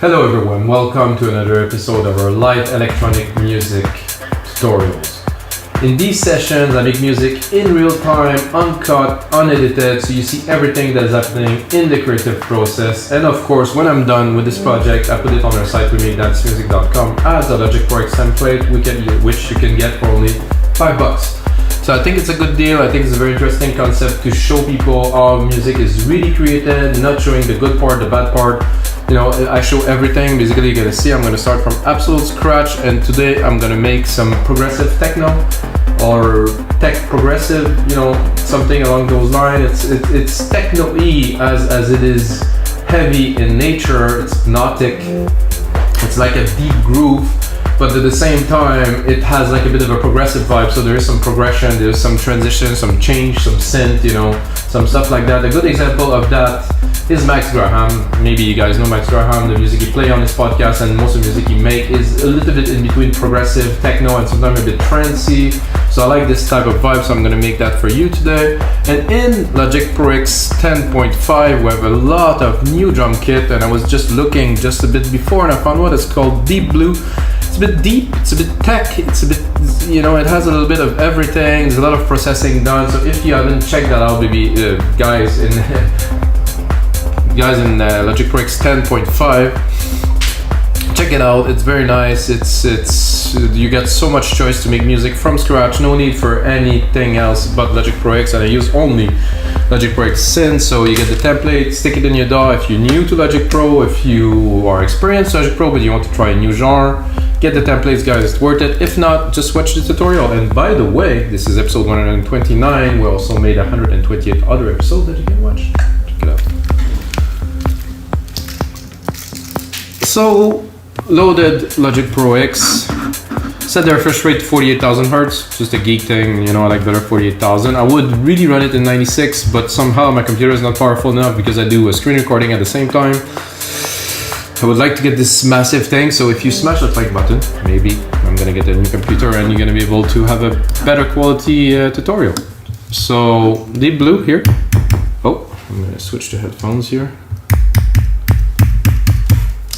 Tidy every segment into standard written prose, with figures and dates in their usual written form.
Hello everyone, welcome to another episode of our live electronic music tutorials. In these sessions I make music in real time, uncut, unedited, so you see everything that is happening in the creative process. And of course, when I'm done with this project, I put it on our site, weMakeDanceMusic.com, as a Logic Pro X template, which you can get for only $5. So I think it's a good deal. I think it's a very interesting concept to show people how music is really created, not showing the good part, the bad part. You know, I show everything. Basically, you're gonna see I'm gonna start from absolute scratch, and today I'm gonna make some progressive techno or tech progressive, you know, something along those lines. It's techno-y as it is heavy in nature. It's hypnotic. It's like a deep groove, but at the same time, it has like a bit of a progressive vibe. So there is some progression, there's some transition, some change, some synth, you know, some stuff like that. A good example of that is Max Graham. Maybe you guys know Max Graham. The music he play on his podcast and most of the music he make is a little bit in between progressive techno and sometimes a bit trancey. So I like this type of vibe, so I'm gonna make that for you today. And in Logic Pro X 10.5 we have a lot of new drum kit, and I was just looking just a bit before and I found what is called Deep Blue. It's a bit deep, it's a bit tech, it's a bit, you know, it has a little bit of everything. There's a lot of processing done. So if you haven't checked that out, maybe guys in Logic Pro X 10.5, check it out. It's very nice. It's you get so much choice to make music from scratch. No need for anything else but Logic Pro X, and I use only Logic Pro X synth. So you get the template, stick it in your DAW. If you're new to Logic Pro, if you are experienced Logic Pro but you want to try a new genre, get the templates, guys. It's worth it. If not, just watch the tutorial. And by the way, this is episode 129. We also made 128 other episodes that you can watch. Check it out. So, loaded Logic Pro X. Set the refresh rate to 48,000 hertz. Just a geek thing, you know, I like better 48,000. I would really run it in 96, but somehow my computer is not powerful enough because I do a screen recording at the same time. I would like to get this massive thing, so if you smash that like button, maybe I'm gonna get a new computer and you're gonna be able to have a better quality tutorial. So, Deep Blue here. Oh, I'm gonna switch to headphones here.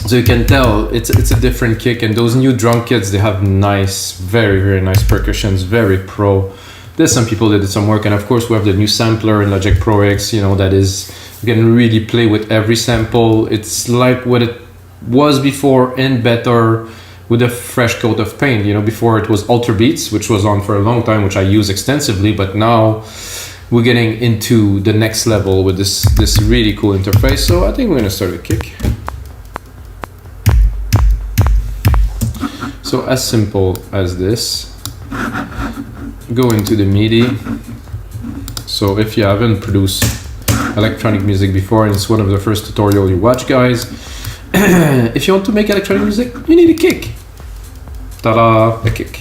So you can tell it's a different kick, and those new drum kits, they have nice, very, very nice percussions, very pro. There's some people that did some work, and of course we have the new sampler in Logic Pro X, you know, that is, you can really play with every sample. It's like what it was before and better with a fresh coat of paint. You know, before it was Ultra Beats, which was on for a long time, which I use extensively, but now we're getting into the next level with this really cool interface. So I think we're gonna start with kick. So as simple as this, go into the MIDI. So if you haven't produced electronic music before, and it's one of the first tutorial you watch, guys, if you want to make electronic music, you need a kick. Ta-da, a kick.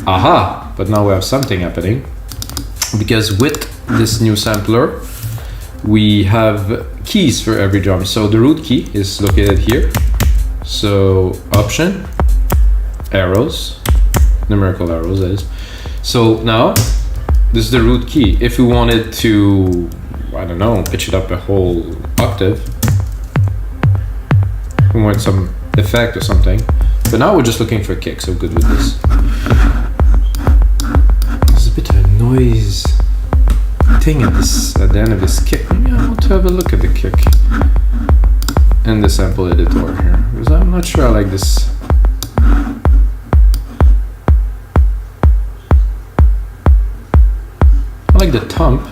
Aha, but now we have something happening, because with this new sampler, we have keys for every drum. So the root key is located here. So option, arrows, numerical arrows that is. So now this is the root key. If we wanted to, I don't know, pitch it up a whole octave, we want some effect or something, but now we're just looking for a kick, so good with this. There's a bit of a noise thing at the end of this kick. Maybe I want to have a look at the kick in the sample editor here, because I'm not sure I like this. I like the thump.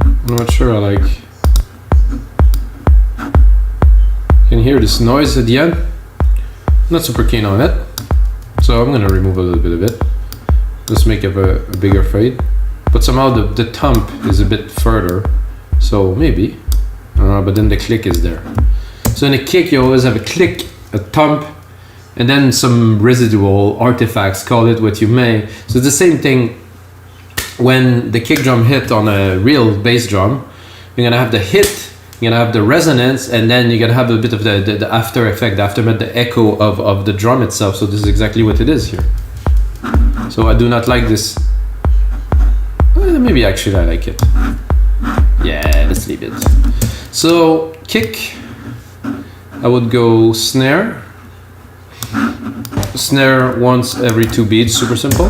I'm not sure I like. You can hear this noise at the end. Not super keen on it, so I'm gonna remove a little bit of it. Let's make it a bigger fade. But somehow the thump is a bit further. So maybe, but then the click is there. So in a kick, you always have a click, a thump, and then some residual artifacts, call it what you may. So it's the same thing when the kick drum hit on a real bass drum. You're gonna have the hit, you're gonna have the resonance, and then you're gonna have a bit of the after effect, the aftermath, the echo of the drum itself. So this is exactly what it is here. So I do not like this. Maybe actually I like it. Yeah, let's leave it. So kick, I would go snare. Snare once every 2 beats, super simple.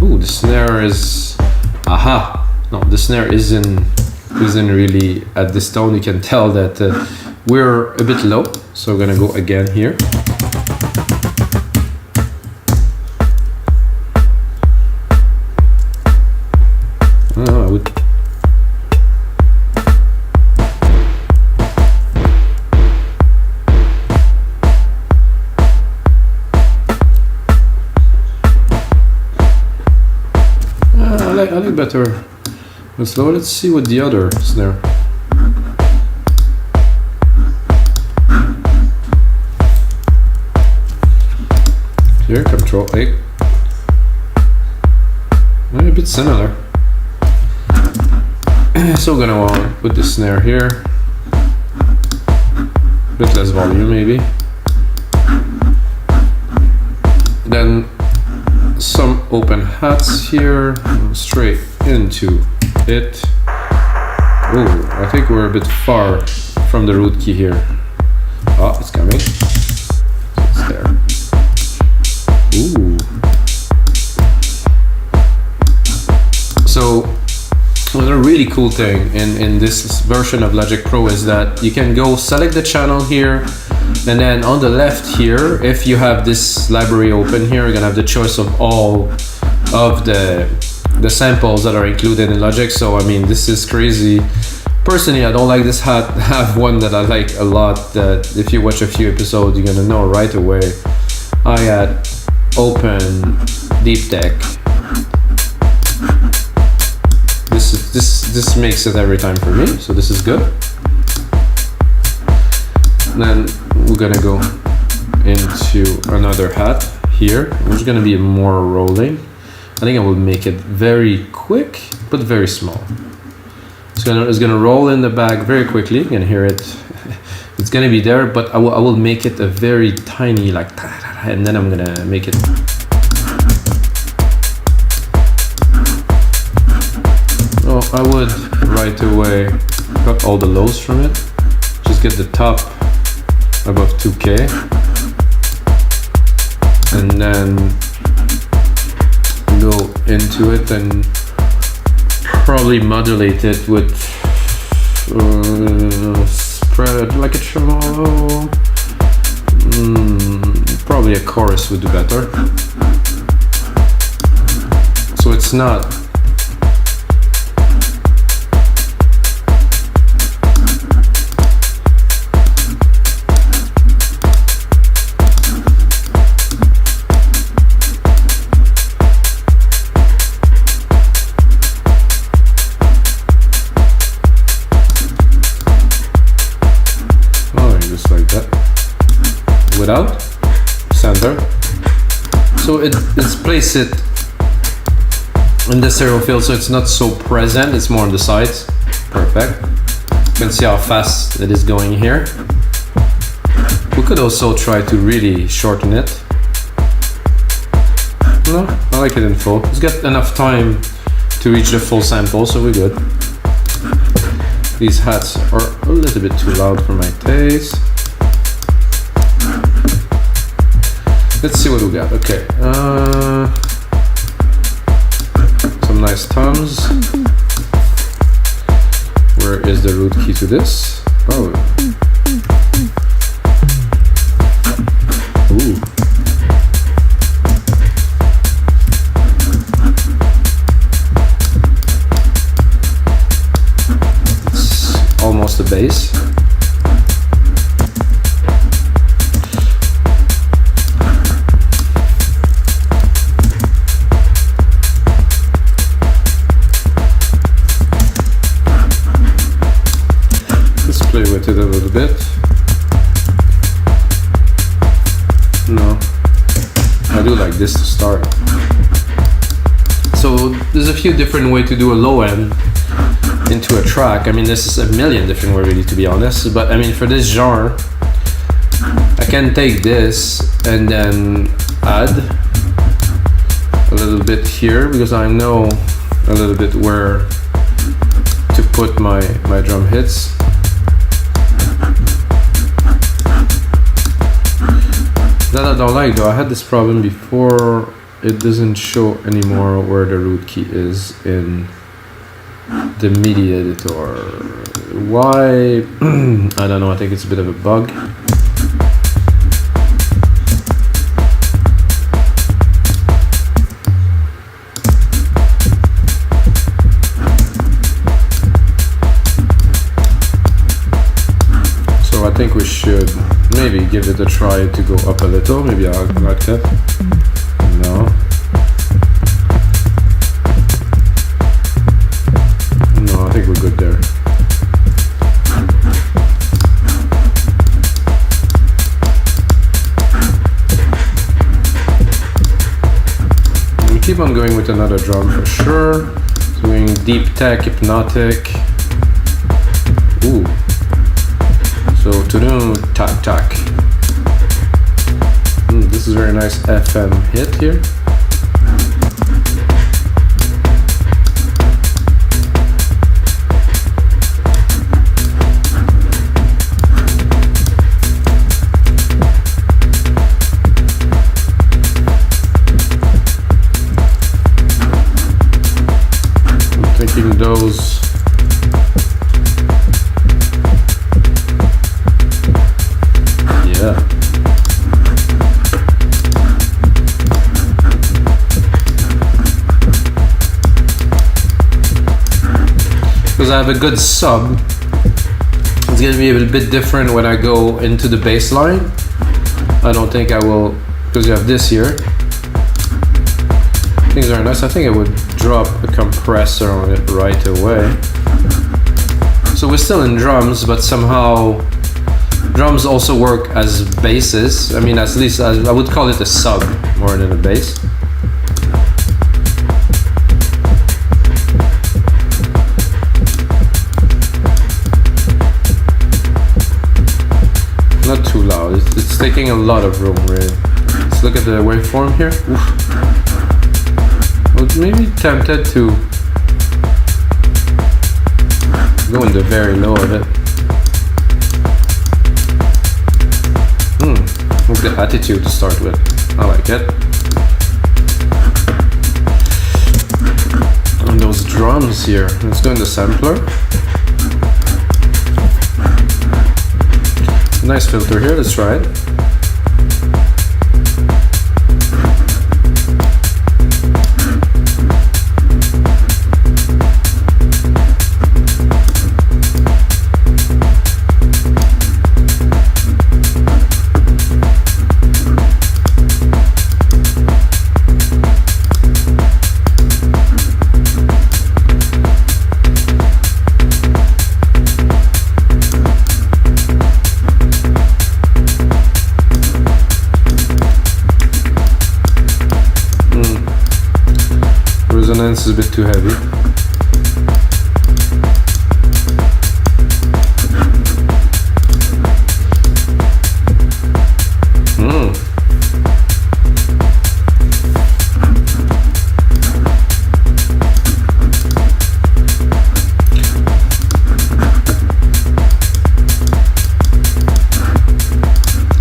Ooh, the snare is, aha. No, the snare isn't really at this tone. You can tell that we're a bit low. So we're gonna go again here. I would. I like better with slow. Let's see what the other snare. Here, Control A. A bit similar. So we're gonna want to put the snare here. A bit less volume maybe. Then some open hats here, straight into it. Oh, I think we're a bit far from the root key here. Oh, it's coming. It's there. Ooh. So, another really cool thing in this version of Logic Pro is that you can go select the channel here, and then on the left here, if you have this library open here, you're gonna have the choice of all of the samples that are included in Logic. So I mean, this is crazy. Personally, I don't like this hat. I have one that I like a lot, that if you watch a few episodes, you're gonna know right away. I had open Deep Tech. This makes it every time for me, so this is good. Then we're gonna go into another hat here, which is gonna be more rolling. I think I will make it very quick, but very small. It's gonna roll in the back very quickly. You can hear it. It's gonna be there, but I will make it a very tiny, like, and then I'm gonna make it. Oh, I would right away cut all the lows from it. Just get the top above 2K, and then go into it and probably modulate it with spread like a tremolo. Probably a chorus would do better. So it's not without center, so it's placed it in the stereo field, so it's not so present, it's more on the sides. Perfect. You can see how fast it is going here. We could also try to really shorten it. No, I like it in full. It's got enough time to reach the full sample, so we're good. These hats are a little bit too loud for my taste. Let's see what we got. Okay, some nice toms. Where is the root key to this? Oh, ooh. It's almost a bass. Play with it a little bit. No, I do like this to start. So there's a few different ways to do a low end into a track. I mean, this is a million different ways, really, to be honest. But I mean, for this genre, I can take this and then add a little bit here, because I know a little bit where put my drum hits. That I don't like though. I had this problem before. It doesn't show anymore where the root key is in the MIDI editor. Why? I don't know. I think it's a bit of a bug. So I think we should maybe give it a try to go up a little. Maybe I'll like that. No. No, I think we're good there. We keep on going with another drum for sure. Doing deep tech, hypnotic. Ooh. So to do tac tac. This is a very nice FM hit here. I'm thinking those. Yeah. Because I have a good sub, it's going to be a bit different when I go into the bass line. I don't think I will, because you have this here. Things are nice. I think I would drop a compressor on it right away. So we're still in drums, but somehow drums also work as basses. I mean, at least I would call it a sub more than a bass. Not too loud. It's taking a lot of room, really. Let's look at the waveform here. Oof. I was maybe tempted to go in the very low of it. With the attitude to start with. I like it. And those drums here. Let's go in the sampler. Nice filter here, let's try it. Resonance is a bit too heavy.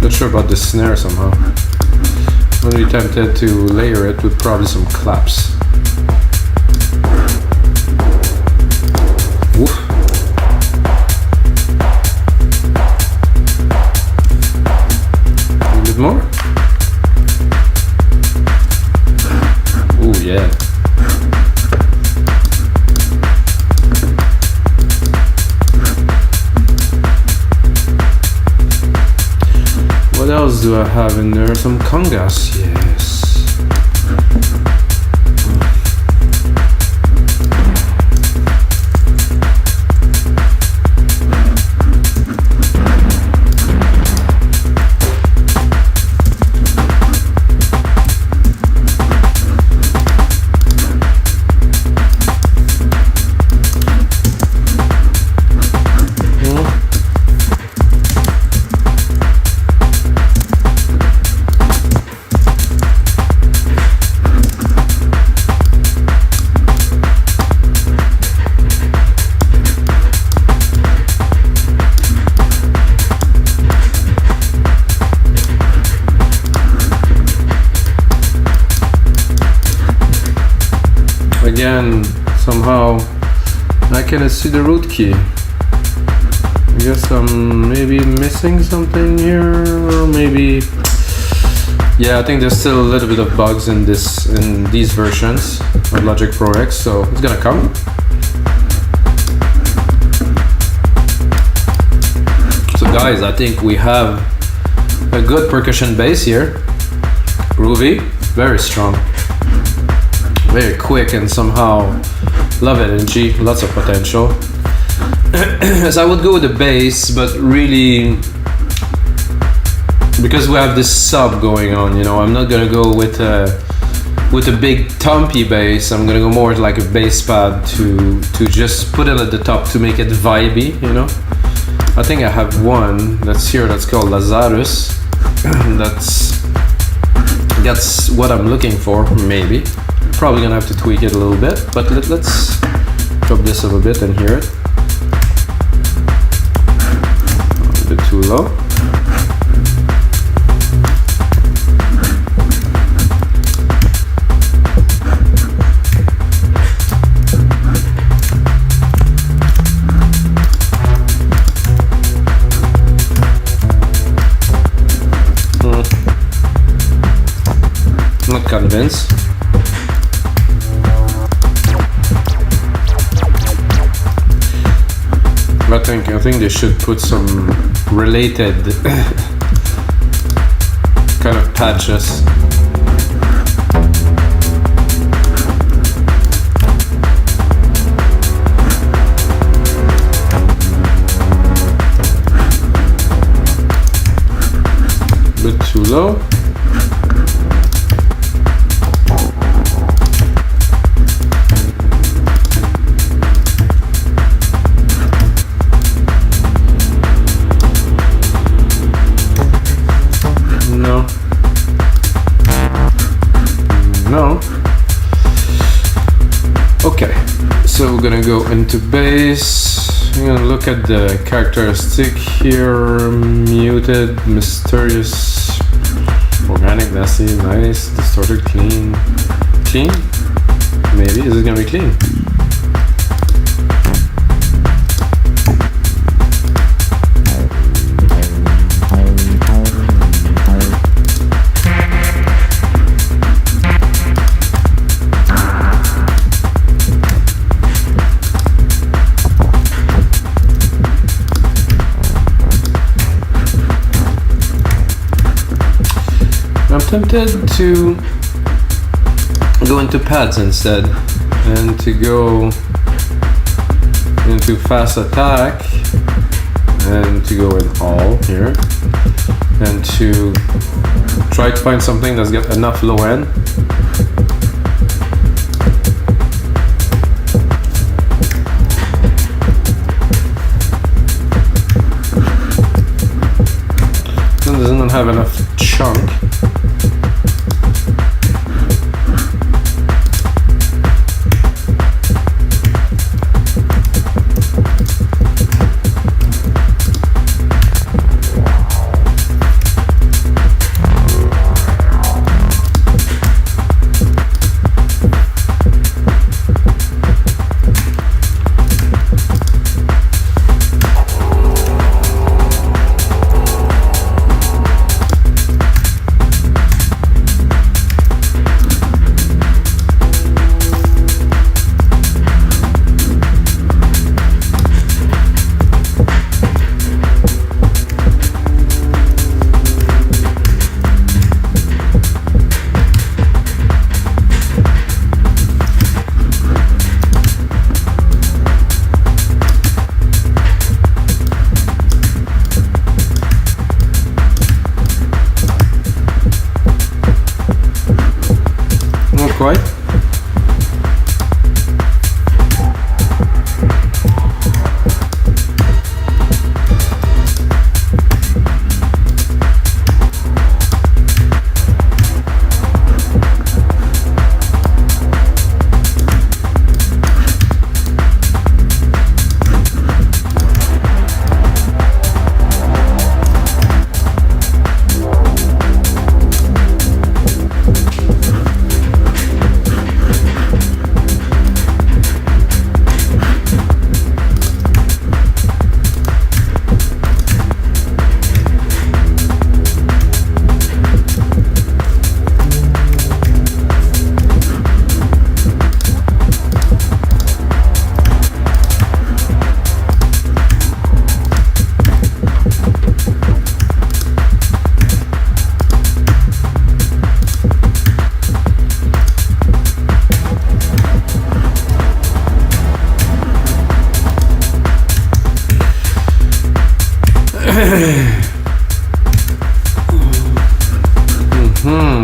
Not sure about the snare somehow. I'm really tempted to layer it with probably some claps. More? Oh yeah. What else do I have in there? Some congas, yes. again, somehow I cannot see the root key. I guess I'm maybe missing something here, or maybe, yeah, I think there's still a little bit of bugs in these versions of Logic Pro X, so it's gonna come. So guys, I think we have a good percussion bass here. Groovy, very strong, very quick, and somehow love energy, lots of potential. So I would go with the bass, but really, because we have this sub going on, you know, I'm not gonna go with a big thumpy bass. I'm gonna go more like a bass pad to just put it at the top to make it vibey, you know. I think I have one that's here that's called Lazarus. That's what I'm looking for, maybe. Probably gonna have to tweak it a little bit, but let's drop this up a bit and hear it. A bit too low. Not convinced. I think they should put some related kind of patches. A bit too low. No. Okay, so we're gonna go into bass. I'm gonna look at the characteristic here. Muted, mysterious, organic, messy, nice, distorted, clean. Clean? Maybe. Is it gonna be clean? I'm tempted to go into pads instead and to go into fast attack and to go in all here and to try to find something that's got enough low end. It doesn't have enough chunk.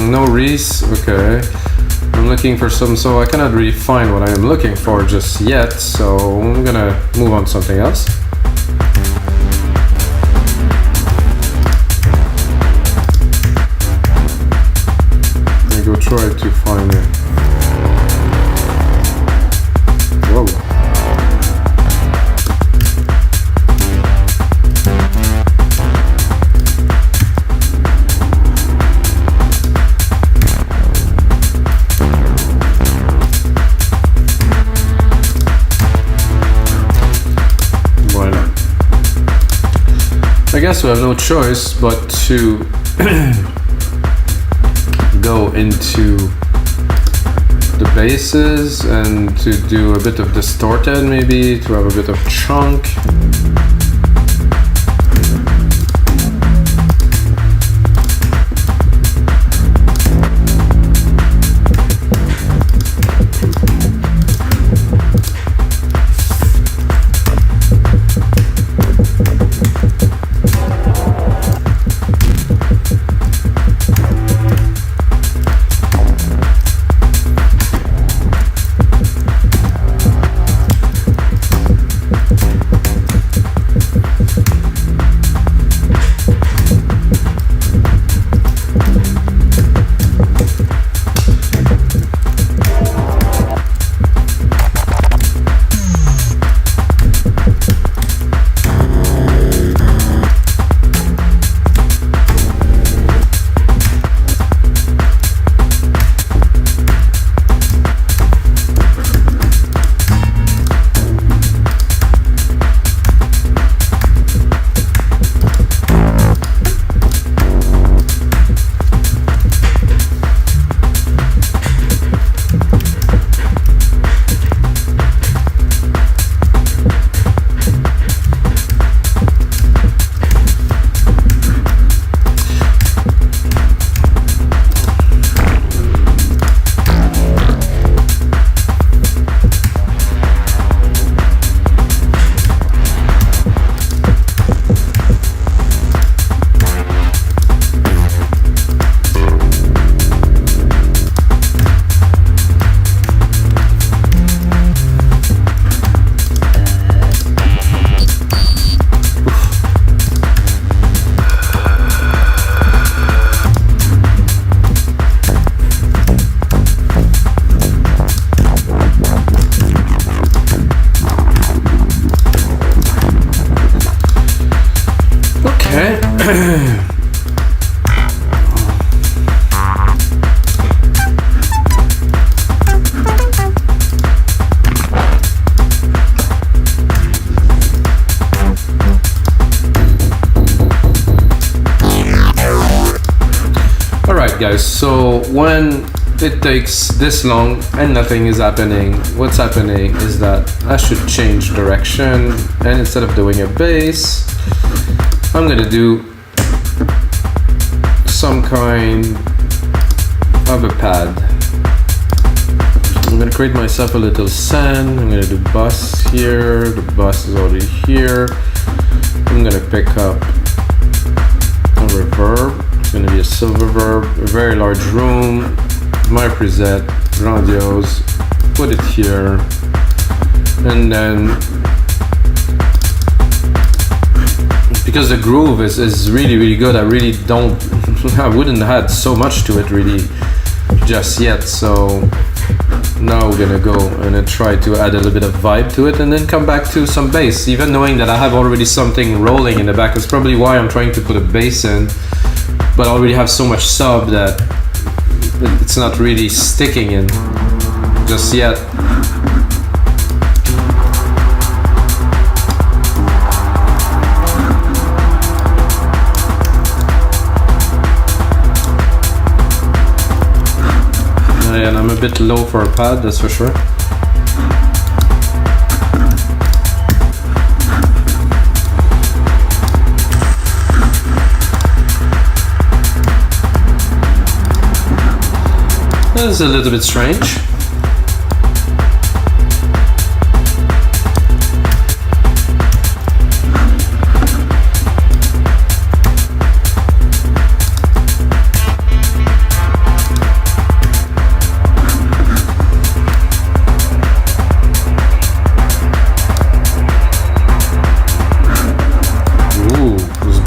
No Reese, okay. I'm looking for some, so I cannot really find what I am looking for just yet, so I'm gonna move on to something else. I go try to find it. Whoa. I guess we have no choice but to go into the basses and to do a bit of distorted, maybe to have a bit of chunk. Guys, so when it takes this long and nothing is happening, what's happening is that I should change direction, and instead of doing a bass, I'm gonna do some kind of a pad. I'm gonna create myself a little send. I'm gonna do bus here, the bus is already here. I'm gonna pick up a reverb. It's going to be a silver verb, a very large room, my preset, grandiose, put it here, and then because the groove is really good, I really don't, I wouldn't add so much to it really just yet, so now we're gonna go and then try to add a little bit of vibe to it and then come back to some bass, even knowing that I have already something rolling in the back. That's probably why I'm trying to put a bass in, but I already have so much sub that it's not really sticking in just yet. And I'm a bit low for a pad, that's for sure. This is a little bit strange.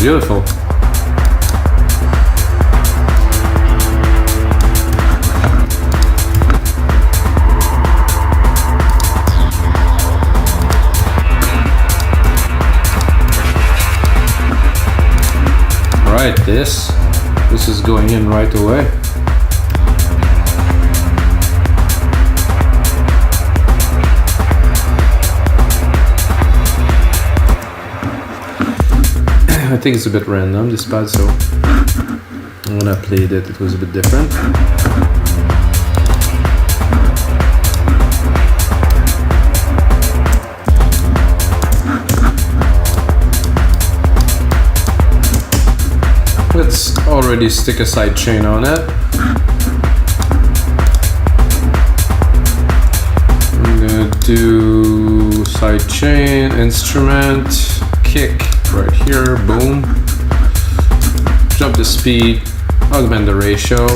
beautiful. Right, this is going in right away. I think it's a bit random, this pad, so when I played it, it was a bit different. Let's already stick a side chain on it. I'm gonna do side chain, instrument, kick right here, boom. Drop the speed, augment the ratio.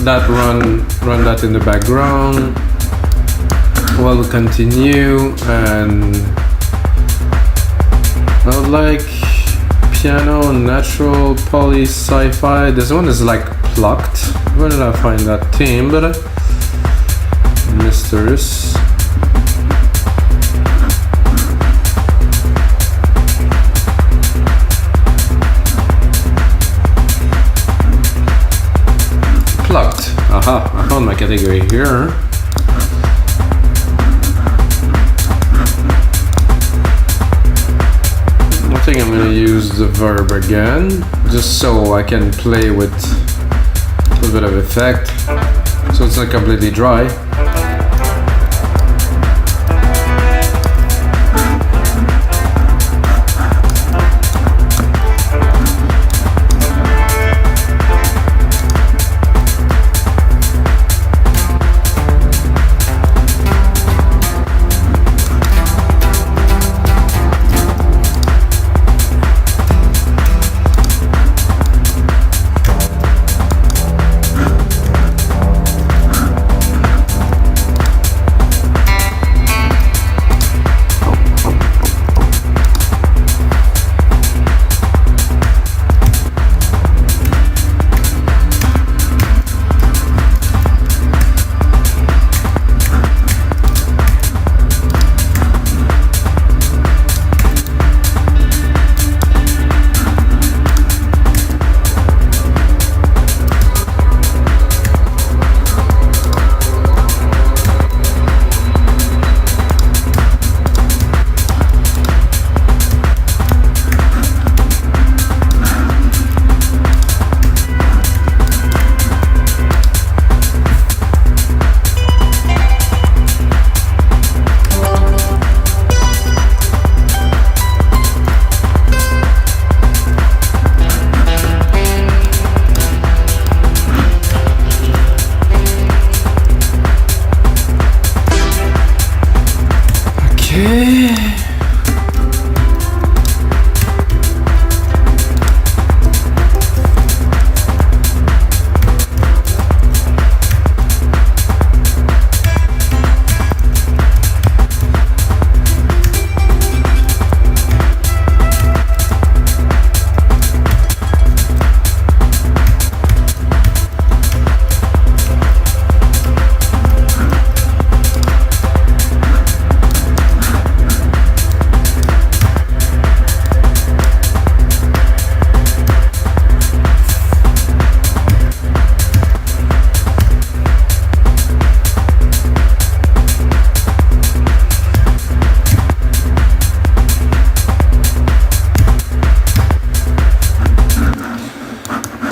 That run that in the background while we continue, and I would like piano, natural, poly, sci-fi. This one is like plucked. Where did I find that timbre? Misters. Plucked. Aha, I found my category here. I think I'm gonna use the verb again, just so I can play with a little bit of effect, so it's not completely dry.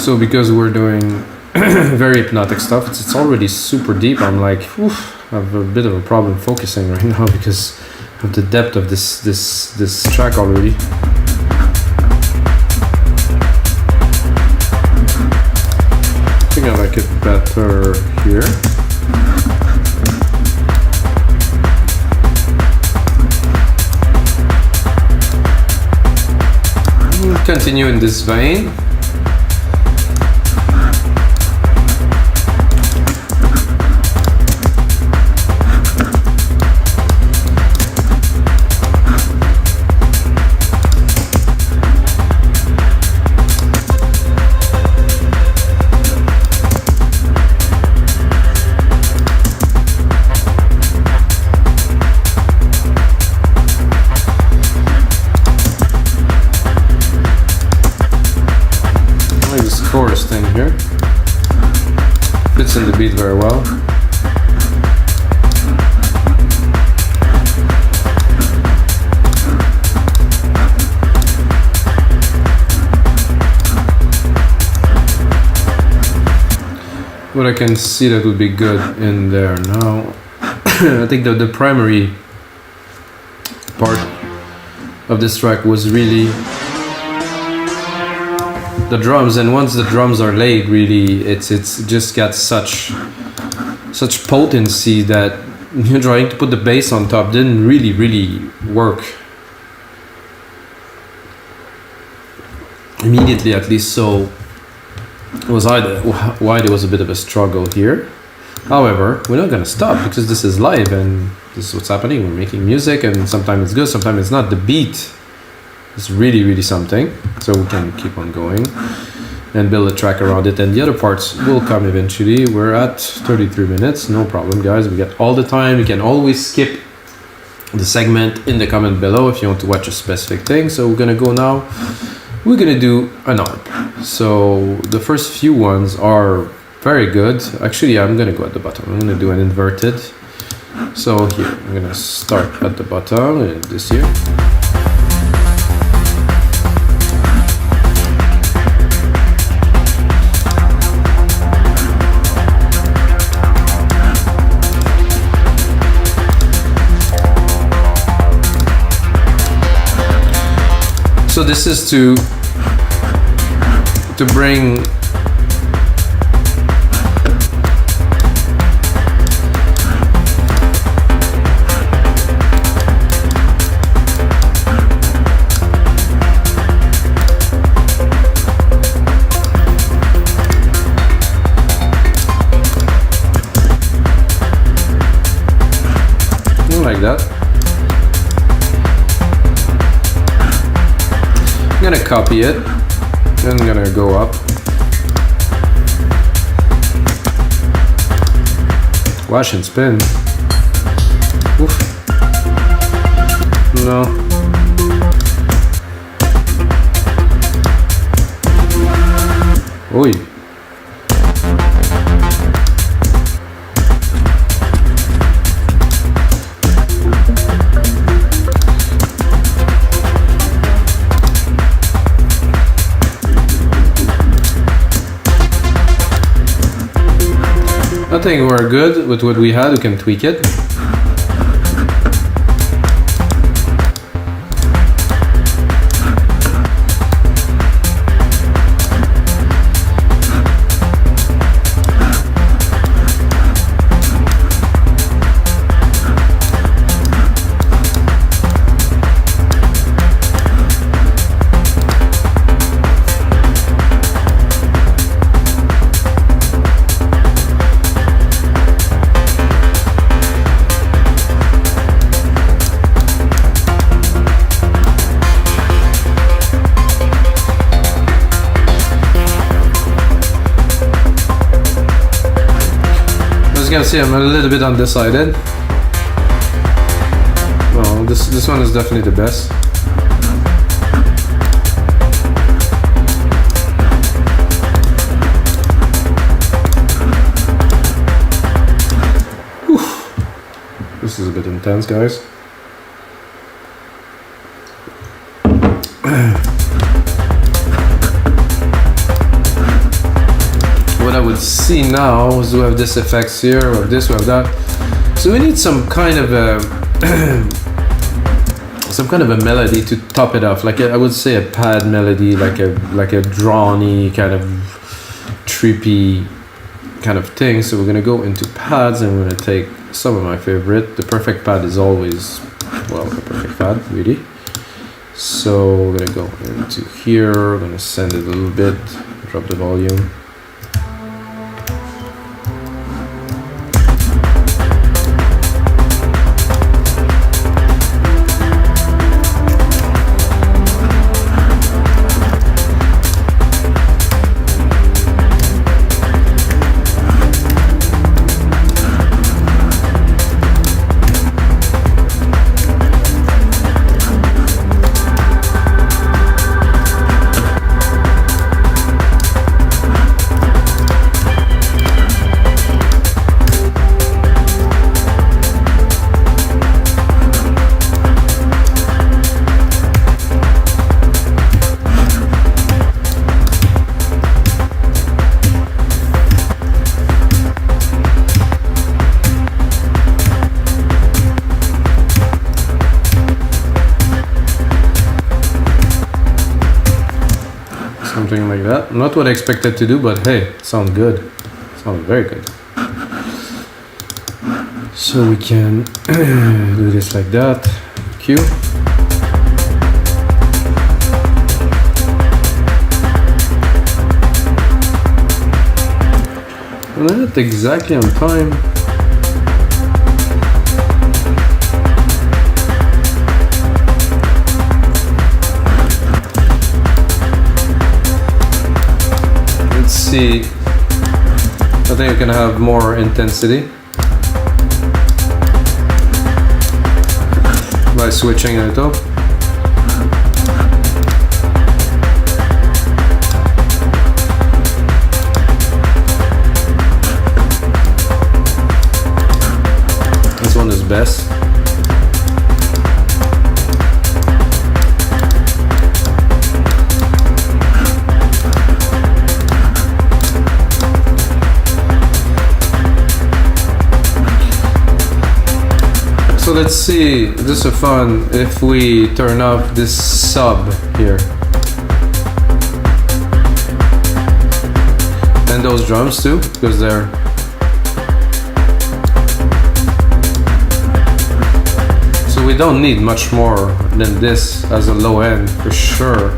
So because we're doing very hypnotic stuff, it's already super deep. I'm like, oof, I have a bit of a problem focusing right now because of the depth of this track already. enter here. We'll continue in this vein. Chorus thing here fits in the beat very well. But I can see that would be good in there now. I think that the primary part of this track was really the drums, and once the drums are laid, really it's just got such potency that trying to put the bass on top didn't really work immediately, at least. So it was why there was a bit of a struggle here. However, we're not gonna stop because this is live and this is what's happening. We're making music, and sometimes it's good, sometimes it's not. The beat is really something, so we can keep on going and build a track around it, and the other parts will come eventually. We're at 33 minutes, no problem guys, we got all the time. You can always skip the segment in the comment below if you want to watch a specific thing. So we're gonna go now, we're gonna do an ARP. So the first few ones are very good. Actually, I'm gonna go at the bottom, I'm gonna do an inverted. So here, I'm gonna start at the bottom, this here. So this is to bring like that. I'm gonna copy it and I'm gonna go up. Wash and spin. Oof. No. Oi. I think we're good with what we had. We can tweak it. As you can see, I'm a little bit undecided. Well, this one is definitely the best. Whew. This is a bit intense, guys. What I would see now is we have this effects here, we have this, we have that. So we need some kind of a melody to top it off. Like I would say a pad melody, like a drawny kind of trippy kind of thing. So we're gonna go into pads and we're gonna take some of my favorite. The perfect pad is always, well, the perfect pad, really. So we're gonna go into here, we're gonna send it a little bit, drop the volume. Something like that. Not what I expected to do, but hey, sound good. Sound very good. So we can do this like that. Q. Not exactly on time. See, I think I can have more intensity by switching a little. This one is best. So let's see, just for fun, if we turn off this sub here. And those drums too, because they're... So we don't need much more than this as a low end, for sure.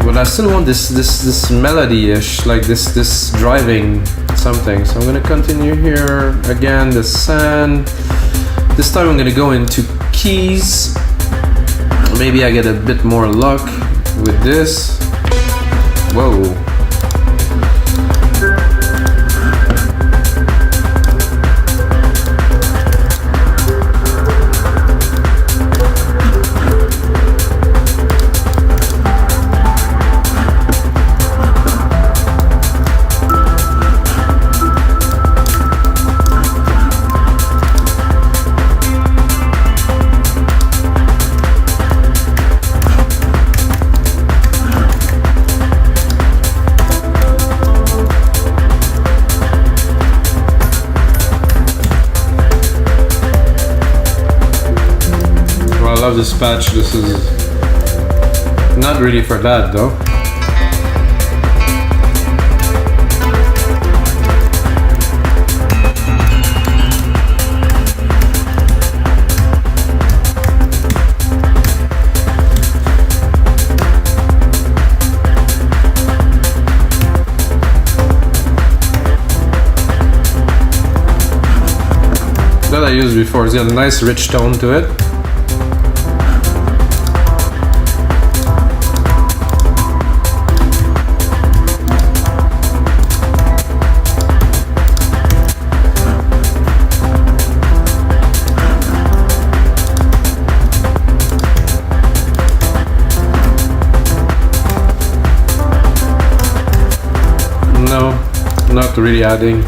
But I still want this melody-ish, like this driving something. So I'm gonna continue here again, the sand. This time I'm gonna go into keys. Maybe I get a bit more luck with this. Whoa. I love this patch. This is not really for that though. That I used before. It's got a nice rich tone to it. No, not really adding.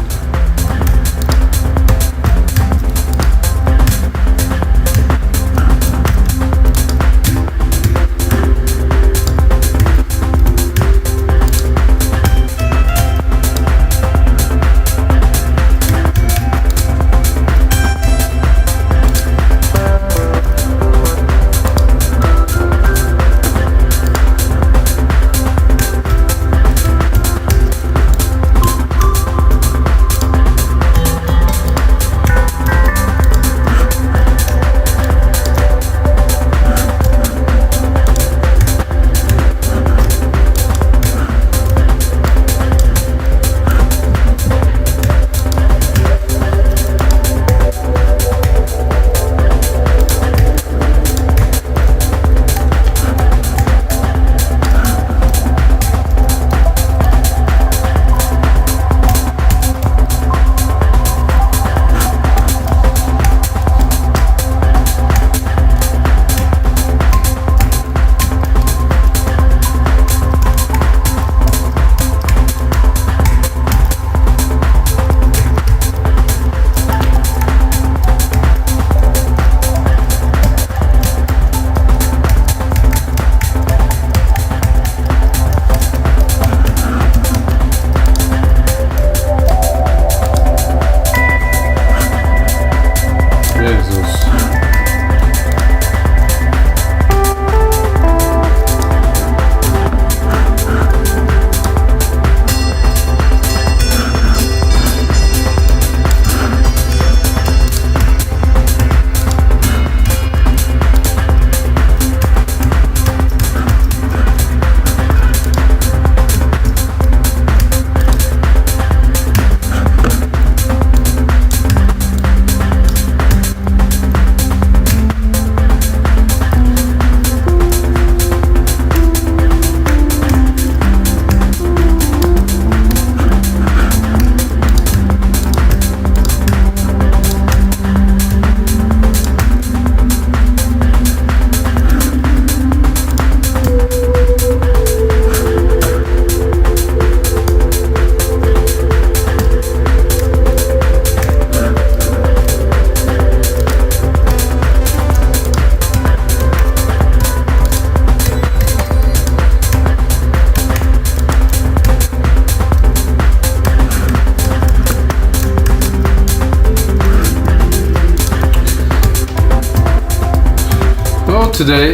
today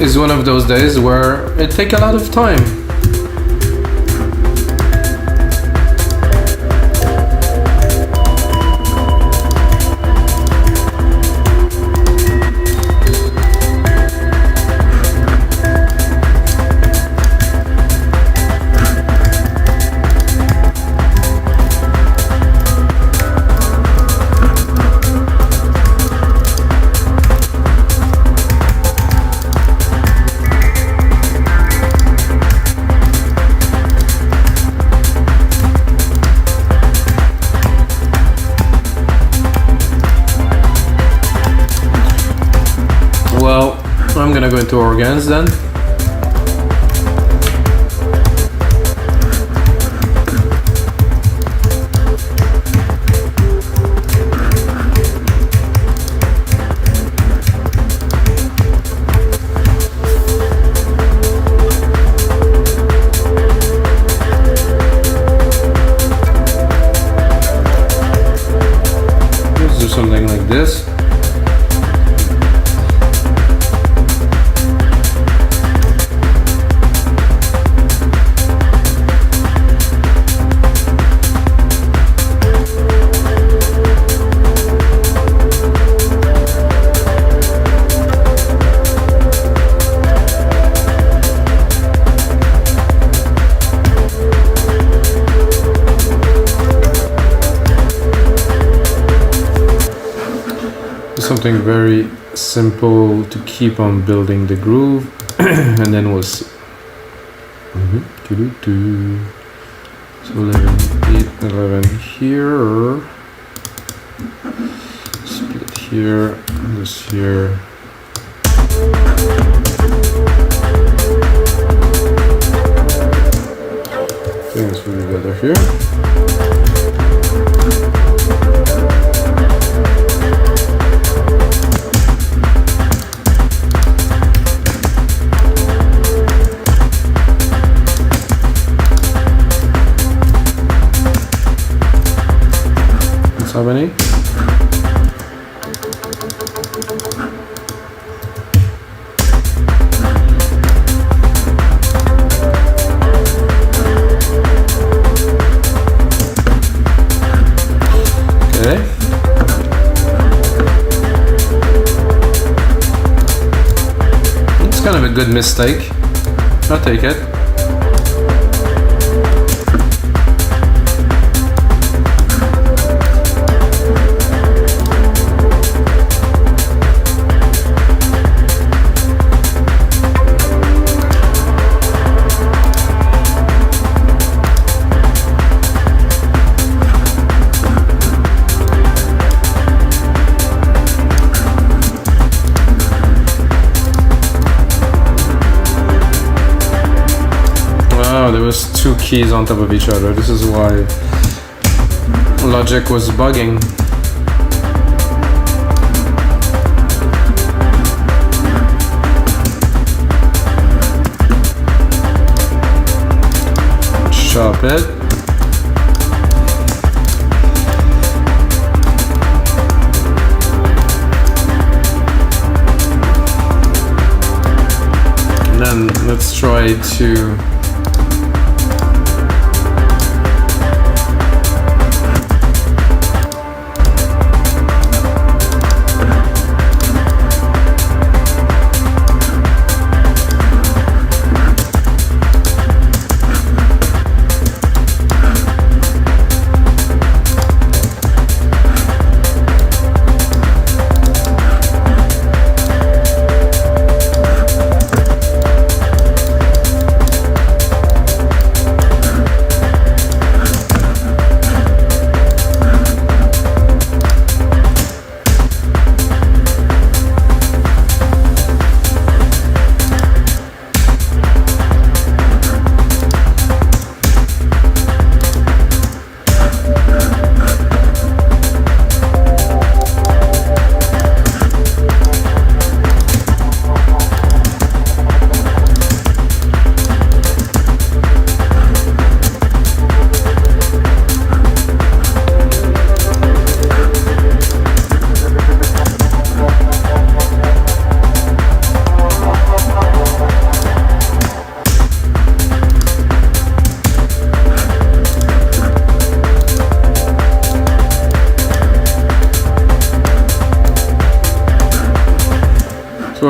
is one of those days where it takes a lot of time. Well, I'm gonna go into organs then. Let's do something like this. Something very simple to keep on building the groove, and then we'll see. So 11, 8, 11 here, split here, this here. I think this will be better here. How many? Okay. It's kind of a good mistake. I'll take it. There was two keys on top of each other. This is why Logic was bugging. Chop it. And then let's try to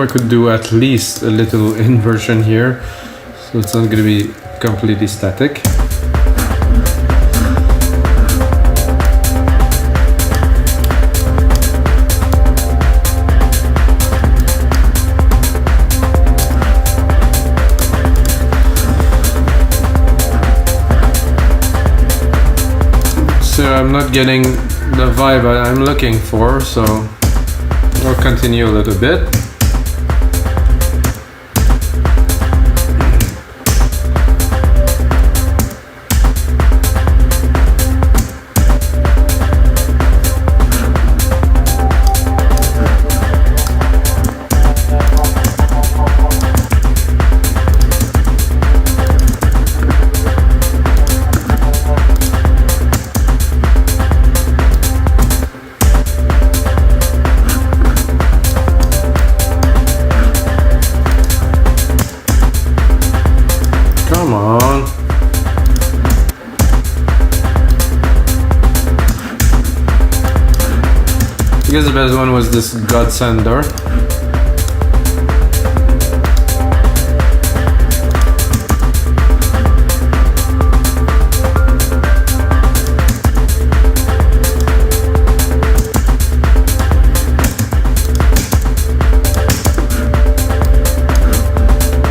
know I could do at least a little inversion here, so it's not gonna be completely static. So I'm not getting the vibe I'm looking for, so we'll continue a little bit. Come on. I guess the best one was this Godsender.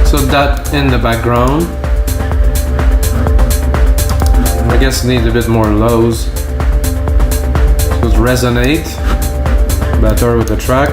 So that in the background. I guess need a bit more lows. Just resonate better with the track.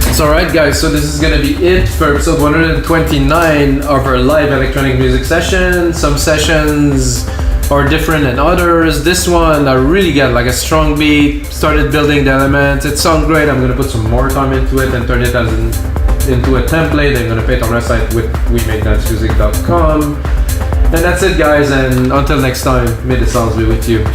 It's alright guys, so this is gonna be it for episode 129 of our live electronic music session. Some sessions are different than others. This one I really got like a strong beat, started building the elements. It sounds great. I'm gonna put some more time into it and turn it into a template. I'm gonna paint on our site with wemakedancemusic.com. And that's it guys, and until next time, may the sounds be with you.